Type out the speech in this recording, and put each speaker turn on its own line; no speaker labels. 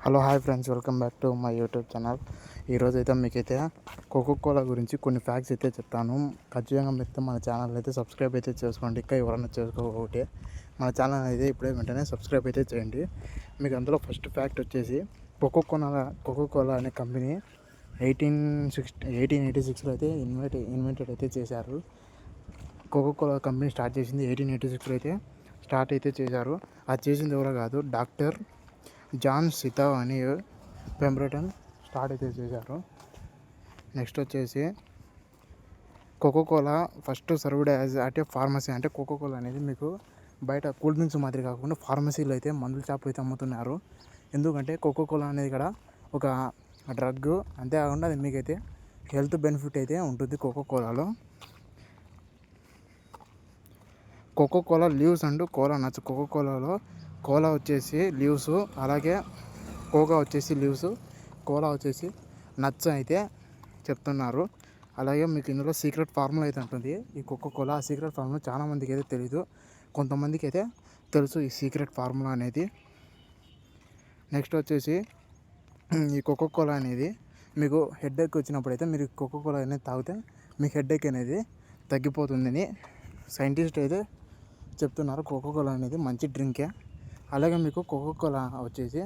Hello hi friends, welcome back to my YouTube channel. ఈరోజు అయితే మీకైతే కోకోకోలా గురించి కొన్ని ఫ్యాక్ట్స్ అయితే చెప్తాను. ఖచ్చితంగా మీరు మన ఛానల్ అయితే సబ్స్క్రైబ్ అయితే చేసుకోండి. ఇంకా ఎవరైనా చేసుకోకపోతే మన ఛానల్ అయితే ఇప్పుడే వెంటనే సబ్స్క్రైబ్ అయితే చేయండి. మీకు అందులో ఫస్ట్ ఫ్యాక్ట్ వచ్చేసి కోకోకోలా అనే కంపెనీ 1886లో అయితే ఇన్వెంటెడ్ అయితే చేశారు. కోకోకోలా కంపెనీ స్టార్ట్ చేసింది 1886లో అయితే స్టార్ట్ అయితే చేశారు. అది చేసింది ఎవరో కాదు, డాక్టర్ జాన్ సితావ్ అని పెంబ్రటన్ స్టార్ట్ అయితే చేశారు. నెక్స్ట్ వచ్చేసి కోకోకోలా ఫస్ట్ సర్వ్డ్ యాజ్ అంటే ఫార్మసీ. అంటే కోకోకోలా అనేది మీకు బయట కూల్ డ్రింక్స్ మాదిరి కాకుండా ఫార్మసీలో అయితే మందుల షాపులు అయితే అమ్ముతున్నారు. ఎందుకంటే కోకోకోలా అనేది ఇక్కడ ఒక డ్రగ్, అంతేకాకుండా అది మీకైతే హెల్త్ బెనిఫిట్ అయితే ఉంటుంది. Coca cola leaves and cola nuts. కోకోకోలాలో కోలా వచ్చేసి లీవ్స్, అలాగే కోకా వచ్చేసి లీవ్స్, కోలా వచ్చేసి నట్స్ అయితే చెప్తున్నారు. అలాగే మీకు ఇందులో సీక్రెట్ ఫార్ములా అయితే ఉంటుంది ఈ కోకోకోలా. ఆ సీక్రెట్ ఫార్ములా చాలామందికి అయితే తెలీదు, కొంతమందికి అయితే తెలుసు ఈ సీక్రెట్ ఫార్ములా అనేది. నెక్స్ట్ వచ్చేసి ఈ కోకోకోలా అనేది మీకు హెడేక్ వచ్చినప్పుడు అయితే మీరు కోకోకోలా అనేది తాగితే మీకు హెడేక్ అనేది తగ్గిపోతుందని సైంటిస్ట్ అయితే చెప్తున్నారు. కోకోకోలా అనేది మంచి డ్రింకే. అలాగే మీకు కోకోకోలా వచ్చేసి